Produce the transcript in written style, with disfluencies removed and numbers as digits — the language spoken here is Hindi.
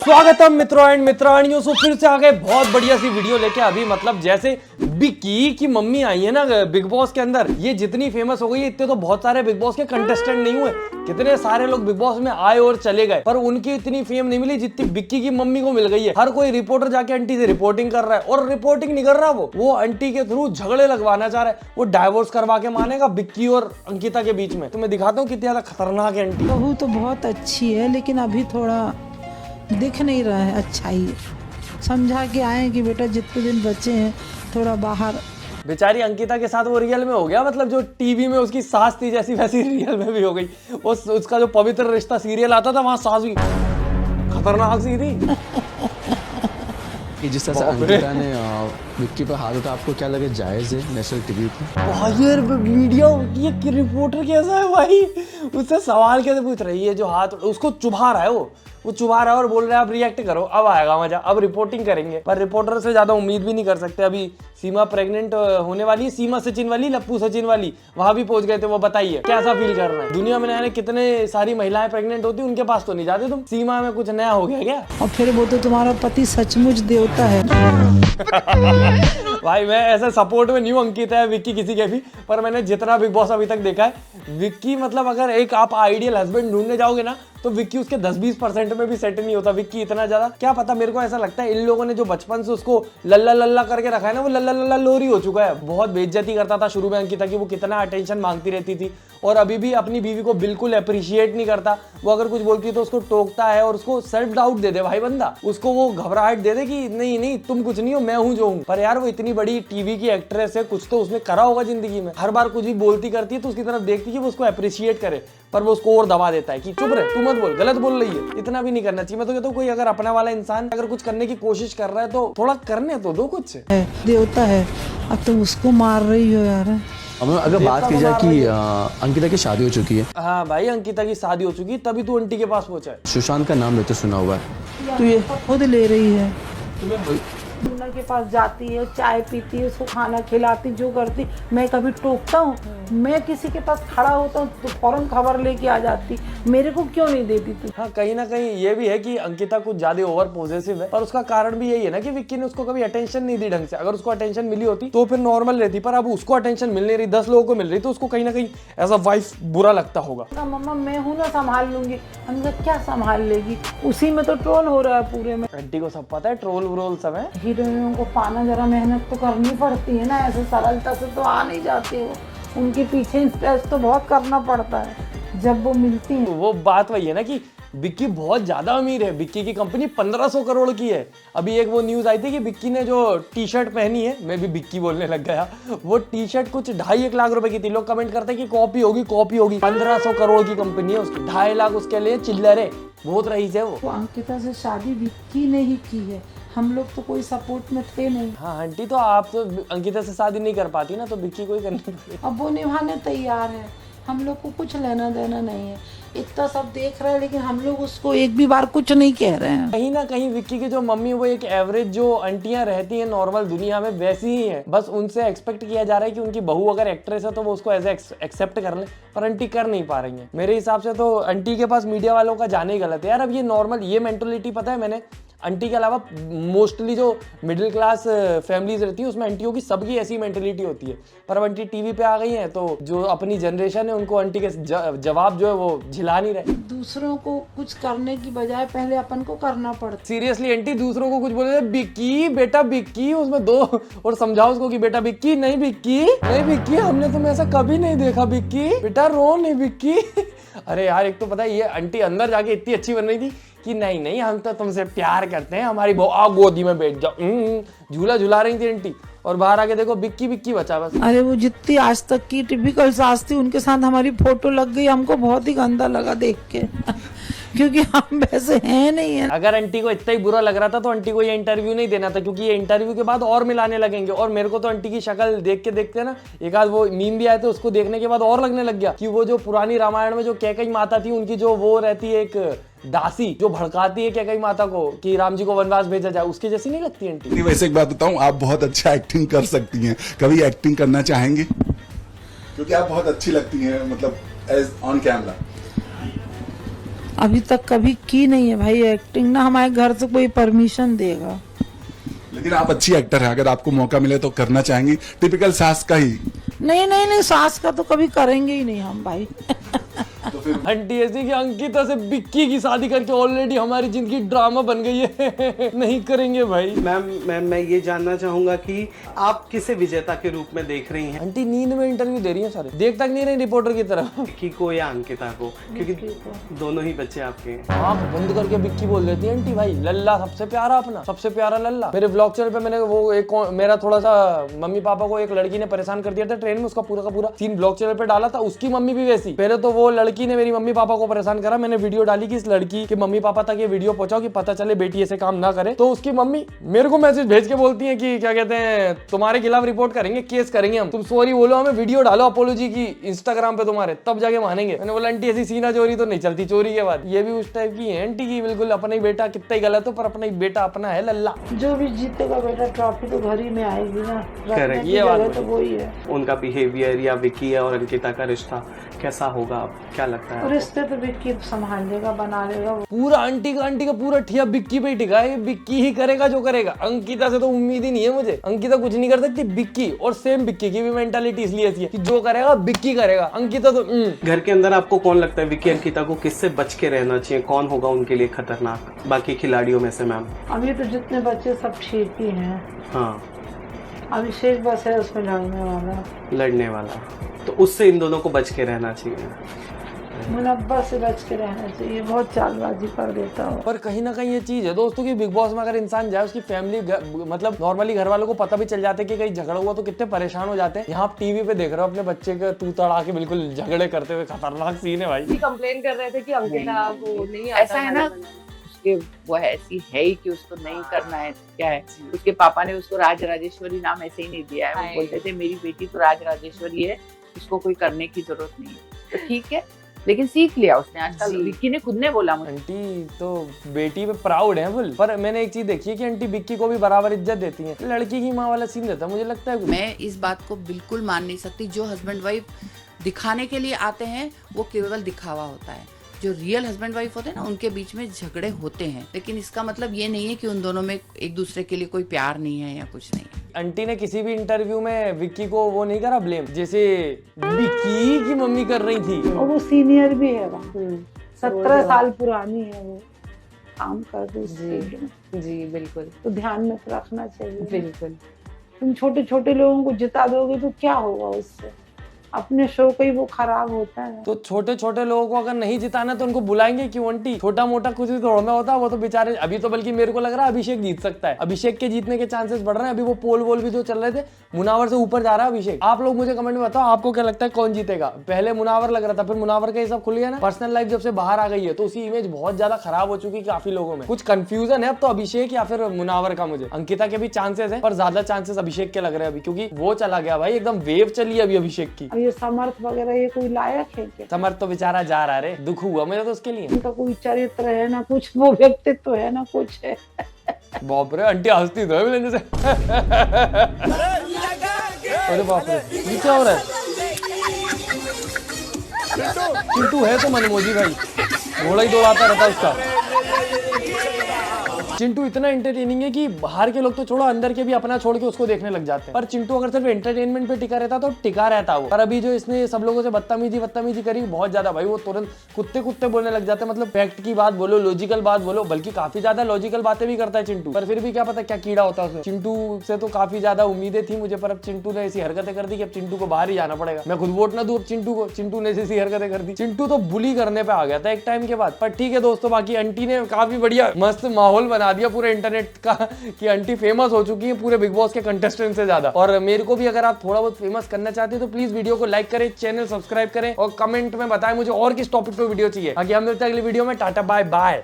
स्वागतम मित्रों एंड मित्राणियों से फिर से आ गए बहुत बढ़िया सी वीडियो लेके। अभी मतलब जैसे विक्की की मम्मी आई है ना बिग बॉस के अंदर, ये जितनी फेमस हो गई है इतने तो बहुत सारे बिग बॉस के कंटेस्टेंट नहीं हुए। कितने सारे लोग बिग बॉस में आए और चले गए, पर उनकी इतनी फेम नहीं मिली जितनी विक्की की मम्मी को मिल गई है। हर कोई रिपोर्टर जाके आंटी से रिपोर्टिंग कर रहा है, और रिपोर्टिंग नहीं कर रहा, वो आंटी के थ्रू झगड़े लगवाना चाह रहा है। वो डाइवोर्स करवा के मानेगा विक्की और अंकिता के बीच में। तो मैं दिखाता हूँ कितनी ज्यादा खतरनाक है आंटी। बहू तो बहुत अच्छी है, लेकिन अभी थोड़ा दिख नहीं रहा है अच्छाई। समझा के आए कि बेटा जितने दिन बचे हैं थोड़ा बाहर। बेचारी अंकिता के साथ वो रियल में हो गया, मतलब जो टीवी में उसकी सास थी जैसी वैसी रियल में भी हो गई। उसका जो पवित्र रिश्ता सीरियल आता था वहां सास भी खतरनाक सी थी। कि जिस तरह से अंकिता ने विक्की पर हाथ उठा, आपको क्या लगे जायज़ है नेशनल टीवी पे? यार मीडिया ये रिपोर्टर कैसा है भाई, उससे सवाल कैसे पूछ रही है? जो हाथ उसको चुभा रहा है, वो चुभा रहा है और बोल रहा है आप रिएक्ट करो, अब आएगा मजा, अब रिपोर्टिंग करेंगे। पर रिपोर्टर से ज्यादा उम्मीद भी नहीं कर सकते। अभी सीमा प्रेग्नेंट होने वाली है, सीमा सचिन वाली, लप्पू सचिन वाली, वहां भी पहुंच गए थे। वो बताइए कैसा फील कर रहे हैं? दुनिया में नए कितने सारी महिलाएं प्रेग्नेंट होती, उनके पास तो नहीं जाते तुम। सीमा में कुछ नया हो गया क्या? और फिर वो तो तुम्हारा पति सचमुच देवता है। भाई मैं ऐसे सपोर्ट में नहीं हूँ अंकिता है विक्की किसी के भी, पर मैंने जितना बिग बॉस अभी तक देखा है, विक्की मतलब अगर एक आप आइडियल हस्बैंड ढूंढने जाओगे ना तो विक्की उसके 10-20% में भी सेट नहीं होता। विक्की इतना ज्यादा क्या पता, मेरे को ऐसा लगता है इन लोगों ने जो बचपन से उसको लल्ला लल्ला करके रखा है ना, वो लल्ला लल्ला लोरी हो चुका है। बहुत बेइज्जती करता था शुरू में अंकिता की, वो कितना अटेंशन मांगती रहती थी, और अभी भी अपनी बीवी को बिल्कुल अप्रिशिएट नहीं करता। वो अगर कुछ बोलती है तो उसको टोकता है, और उसको सेल्फ डाउट दे दे भाई बंदा, उसको वो घबराहट दे दे कि नहीं नहीं तुम कुछ नहीं हो, मैं हूं जो हूं। पर यार वो इतनी बड़ी टीवी की एक्ट्रेस है, कुछ तो उसने करा होगा जिंदगी में। हर बार कुछ भी बोलती करती है तो उसकी तरफ देखती है कि वो उसको अप्रिशिएट करे, पर वो उसको और दबा देता है कि चुप रहे, तू मत बोल, गलत बोल रही है। इतना भी नहीं करना चाहिए। मैं तो कहता हूँ कोई अगर अपना वाला इंसान अगर कुछ करने की कोशिश कर रहा है तो थोड़ा करने तो दो कुछ। देवता है, अब तुम उसको मार रही हो यार। अगर बात की जाए कि अंकिता की शादी हो चुकी है। हाँ भाई अंकिता की शादी हो चुकी, तभी तू आंटी के पास पहुंचा है। सुशांत का नाम लेते सुना हुआ है, तो ये खुद ले रही है। मुन्ना के पास जाती है, चाय पीती है, उसको खाना खिलाती, जो करती। मैं कभी टोकता हूँ? मैं किसी के पास खड़ा होता हूँ तो फौरन खबर लेके आ जाती, मेरे को क्यों नहीं देती तू? हाँ कहीं ना कहीं ये भी है कि अंकिता कुछ ज्यादा ओवर पॉजिटिव है, पर उसका कारण भी यही है ना कि विक्की ने उसको कभी अटेंशन नहीं दी ढंग से। अगर उसको अटेंशन मिली होती तो फिर नॉर्मल रहती, पर अब उसको अटेंशन मिल नहीं रही, 10 लोगों को मिल रही, तो उसको कहीं ना कहीं एज अ वाइफ बुरा लगता होगा। मम्मा मैं हूँ ना, संभाल लूंगी। हमने क्या संभाल लेगी, उसी में तो ट्रोल हो रहा है पूरे में। आंटी को सब पता है, ट्रोल व्रोल सब है। हीरोइनों को पाना जरा मेहनत तो करनी पड़ती है ना, ऐसे सरलता से तो आ नहीं जाती हो। उनके पीछे इंटरेस्ट तो बहुत करना पड़ता है जब वो मिलती है। वो बात वही है ना कि विक्की बहुत ज्यादा अमीर है। विक्की की कंपनी 1500 करोड़ की है। अभी एक वो न्यूज आई थी कि विक्की ने जो टी शर्ट पहनी है, मैं भी विक्की बोलने लग गया, वो टी शर्ट कुछ 2.5-1 लाख रुपए की थी। लोग कमेंट करते हैं कि कॉपी होगी कॉपी होगी। 1500 करोड़ की कंपनी है उसकी, 2.5 लाख उसके लिए चिल्लर है, बहुत रईस है वो। अंकिता से शादी विक्की ने ही की है, हम लोग तो कोई सपोर्ट में थे नहीं। हाँ आंटी, तो आप तो अंकिता से शादी नहीं कर पाती ना, तो विक्की को ही करनी पड़ेगी। अब वो निभाने तैयार है, हम लोग को कुछ लेना देना नहीं है। इतना सब देख रहे हैं लेकिन हम लोग उसको एक भी बार कुछ नहीं कह रहे हैं। कहीं ना कहीं विक्की की जो मम्मी, वो एक एवरेज जो आंटियां रहती हैं नॉर्मल दुनिया में वैसी ही है। बस उनसे एक्सपेक्ट किया जा रहा है कि उनकी बहू अगर एक्ट्रेस है तो वो उसको एज एक्सेप्ट कर ले, पर आंटी कर नहीं पा रही है। मेरे हिसाब से तो आंटी के पास मीडिया वालों का जाने ही गलत है यार। अब ये नॉर्मल ये मेंटलिटी, पता है मैंने आंटी के अलावा मोस्टली जो मिडिल क्लास फैमिलीज रहती है उसमें आंटियों की सबकी ऐसी मेंटलिटी होती है, पर अब आंटी टीवी पे आ गई हैं तो जो अपनी जनरेशन है उनको आंटी के जवाब जो है वो झिला नहीं रहे। दूसरों को कुछ करने की बजाय पहले अपन को करना पड़ता। सीरियसली आंटी दूसरों को कुछ बोले, बिक्की बेटा बिक्की, उसमें दो और समझाओ उसको कि बेटा बिक्की नहीं, बिक्की नहीं, बिक्की हमने तुम्हें ऐसा कभी नहीं देखा, बिक्की बेटा रो नहीं बिक्की। अरे यार एक तो पता है ये आंटी अंदर जाके इतनी अच्छी बन रही थी कि नहीं नहीं हम तो तुमसे प्यार करते हैं, हमारी आओ गोदी में बैठ जाओ, झूला झुला रही थी आंटी, और बाहर आके देखो बिक्की बिक्की बचा बस। अरे वो जितनी आज तक की टिपिकल सास थी उनके साथ हमारी फोटो लग गई, हमको बहुत ही गंदा लगा देख के। क्योंकि हम वैसे हैं नहीं है। अगर आंटी को इतना ही बुरा लग रहा था तो आंटी को ये इंटरव्यू नहीं देना था, क्योंकि ये इंटरव्यू के बाद और मिलाने लगेंगे। और मेरे को तो आंटी की शक्ल देख के देखते ना, एक आध वो मीम भी आए थे, उसको देखने के बाद और लगने लग गया कि वो जो पुरानी रामायण में जो कैकेयी माता थी, उनकी जो वो रहती है एक दासी जो भड़काती है कैकेयी माता को कि राम जी को वनवास भेजा जाए, उसके जैसी नहीं लगती आंटी? वैसे एक बात बताऊं, आप बहुत अच्छा एक्टिंग कर सकती हैं, कभी एक्टिंग करना चाहेंगे? क्योंकि आप बहुत अच्छी लगती हैं, मतलब एज ऑन कैमरा। अभी तक कभी की नहीं है भाई एक्टिंग, ना हमारे घर से कोई परमिशन देगा। लेकिन आप अच्छी एक्टर हैं, अगर आपको मौका मिले तो करना चाहेंगी टिपिकल सास का ही? नहीं, सास का तो कभी करेंगे ही नहीं हम भाई। आंटी ऐसी कि अंकिता से विक्की की शादी करके ऑलरेडी हमारी जिंदगी ड्रामा बन गई है। नहीं करेंगे भाई। मैम मैं ये जानना चाहूंगा कि आप किसे विजेता के रूप में देख रही हैं, आंटी नींद में इंटरव्यू दे रही है सारे, देख तक नहीं रही रिपोर्टर की तरह। विक्की को या अंकिता को? क्योंकि दोनों ही बच्चे आपके हैं। आँख बंद करके विक्की बोल देती है आंटी। भाई लल्ला सबसे प्यारा, अपना सबसे प्यारा लल्ला। मेरे व्लॉग चैनल पे मैंने वो एक मेरा थोड़ा सा मम्मी पापा को एक लड़की ने परेशान कर दिया था ट्रेन में, उसका पूरा का पूरा सीन व्लॉग चैनल पे डाला था। उसकी मम्मी भी वैसी, पहले तो वो लड़की ने मेरी मम्मी पापा को परेशान करा, मैंने वीडियो डाली कि इस लड़की के मम्मी पापा तक ये वीडियो पहुंचाओ कि पता चले बेटी ऐसे काम ना करे। तो उसकी मम्मी मेरे को मैसेज भेज के बोलती है कि क्या कहते हैं, तुम्हारे खिलाफ रिपोर्ट करेंगे, केस करेंगे हम, तुम सॉरी बोलो, हमें वीडियो डालो अपोलॉजी की इंस्टाग्राम पे तुम्हारे, तब जाके मानेंगे। मैंने बोला आंटी ऐसी सीना चोरी तो नहीं चलती चोरी के बाद। ये भी उस टाइप की है आंटी की, बिल्कुल अपना ही बेटा कितना ही गलत हो पर अपना ही बेटा अपना है लल्ला। जो भी जीतेगा बेटा ट्रॉफी तो घर ही में आएगी ना, Correct. ये बात तो वही है। उनका बिहेवियर या विक्की और अंकिता का रिश्ता कैसा होगा, आप क्या लगता है? रिश्ते तो विक्की संभाल लेगा, बना लेगा। पूरा आंटी का पूरा ठिया बिक्की पे ही टिका है, विक्की ही करेगा जो करेगा। अंकिता से तो उम्मीद ही नहीं है मुझे, अंकिता कुछ नहीं कर सकती, विक्की। और सेम विक्की की भी मेंटालिटी इसलिए ऐसी है कि जो करेगा विक्की करेगा, अंकिता तो घर के अंदर आपको कौन लगता है विक्की अंकिता को किससे बच के रहना चाहिए, कौन होगा उनके लिए खतरनाक बाकी खिलाड़ियों में से? मैम अभी तो जितने बच्चे सब ठीक ही हैं। हाँ, अभिषेक बस है उसमें लड़ने वाला, तो उससे इन दोनों को बच के रहना चाहिए। मुनब्बा से बच के रहना चाहिए, बहुत चालबाजी कर देता हो। पर कहीं ना कहीं ये चीज है दोस्तों कि बिग बॉस में अगर इंसान जाए, उसकी फैमिली मतलब नॉर्मली घर वालों को पता भी चल जाता है कि कहीं झगड़ा हुआ तो कितने परेशान हो जाते हैं। यहाँ आप टीवी पे देख रहे हो अपने बच्चे का तू तड़ा के बिल्कुल झगड़े करते हुए, खतरनाक सीन है भाई। कंप्लेन कर रहे थे कि अंकिता को नहीं आता, ऐसा है ना, उसके वो ऐसी है ही कि उसको नहीं करना है। क्या है, उसके पापा ने उसको राज राजेश्वरी नाम ऐसे ही नहीं दिया है। वो बोलते थे मेरी बेटी तो राज राजेश्वरी है, उसको कोई करने की जरूरत नहीं है। तो ठीक है, लेकिन सीख लिया उसने। आजकल विक्की ने खुद ने बोला मुझे, आंटी तो बेटी पे प्राउड है फुल। पर मैंने एक चीज देखी है कि आंटी विक्की को भी बराबर इज्जत देती है। लड़की की माँ वाला सीन रहता है मुझे लगता है। मैं इस बात को बिल्कुल मान नहीं सकती। जो हस्बैंड वाइफ दिखाने के लिए आते हैं वो केवल दिखावा होता है। जो रियल हस्बैंड वाइफ होते हैं ना, उनके बीच में झगड़े होते हैं, लेकिन इसका मतलब ये नहीं है कि उन दोनों में एक दूसरे के लिए कोई प्यार नहीं है या कुछ नहीं है। आंटी ने किसी भी इंटरव्यू में विक्की को वो नहीं करा ब्लेम, जैसे विक्की की मम्मी कर रही थी। और वो सीनियर भी है, 17 साल पुरानी है, वो काम कर रही है। जी बिल्कुल, तो ध्यान में तो रखना चाहिए। बिल्कुल। तुम छोटे छोटे लोगों को जिता दोगे तो क्या होगा उससे, अपने शो का ही वो खराब होता है। तो छोटे छोटे लोगों को अगर नहीं जिताना तो उनको बुलाएंगे क्यों आंटी? छोटा मोटा कुछ भी तोड़ना होता है वो तो बेचारे। अभी तो बल्कि मेरे को लग रहा है अभिषेक जीत सकता है, अभिषेक के जीतने के चांसेस बढ़ रहे हैं। अभी वो पोल वोल भी जो चल रहे थे, मुनावर से ऊपर जा रहा है अभिषेक। आप लोग मुझे कमेंट में बताओ आपको क्या लगता है कौन जीतेगा? पहले मुनावर लग रहा था, फिर मुनावर का ये सब खुल गया ना, पर्सनल लाइफ जब से बाहर आ गई है तो उसकी इमेज बहुत ज्यादा खराब हो चुकी है काफी लोगों में। कुछ कंफ्यूजन है अब तो अभिषेक या फिर मुनावर का। मुझे अंकिता के भी चांसेस है पर ज्यादा चांसेस अभिषेक के लग रहे हैं अभी, क्योंकि वो चला गया भाई, एकदम वेव चली है अभी अभिषेक की। अब ये समर्थ वगैरह ये कोई लायक है क्या? समर्थ तो बेचारा जा रहा है, दुख हुआ मुझे तो उसके लिए। उनका कोई चरित्र है ना कुछ, वो व्यक्तित्व है ना कुछ है। बाप रे, आंटी हंसती तो है मिलन से। अरे बाप रे, ये क्या हो रहा है? चिंटू है तो मनमोजी भाई, घोड़ा ही दौड़ाता रहता उसका। चिंटू इतना एंटरटेनिंग है कि बाहर के लोग तो छोड़ो, अंदर के भी अपना छोड़ के उसको देखने लग जाते हैं। पर चिंटू अगर सिर्फ एंटरटेनमेंट पे टिका रहता तो टिका रहता वो। पर अभी जो इसने सब लोगों से बदतमीजी करी बहुत ज्यादा भाई, वो तुरंत कुत्ते बोलने लग जाते हैं। मतलब फैक्ट की बात बोलो, लॉजिकल बात बोलो, बल्कि काफी ज्यादा लॉजिकल बातें भी करता है चिंटू। पर फिर भी क्या पता क्या कीड़ा होता है उसमें। चिंटू से तो काफी ज्यादा उम्मीदें थी मुझे, पर अब चिंटू ने ऐसी हरकतें कर दी कि अब चिंटू को बाहर ही जाना पड़ेगा। मैं खुद वोट ना दूं अब चिंटू को, चिंटू ने ऐसी हरकतें कर दी। चिंटू तो बुली करने पे आ गया था एक टाइम के बाद। पर ठीक है दोस्तों, बाकी आंटी ने काफी बढ़िया मस्त माहौल बना दिया पूरे इंटरनेट का कि आंटी फेमस हो चुकी है पूरे बिग बॉस के कंटेस्टेंट से ज्यादा। और मेरे को भी अगर आप थोड़ा बहुत फेमस करना चाहते हैं तो प्लीज वीडियो को लाइक करें, चैनल सब्सक्राइब करें और कमेंट में बताएं मुझे और किस टॉपिक पे वीडियो चाहिए। आगे हम मिलते हैं अगली वीडियो में। Tata bye bye.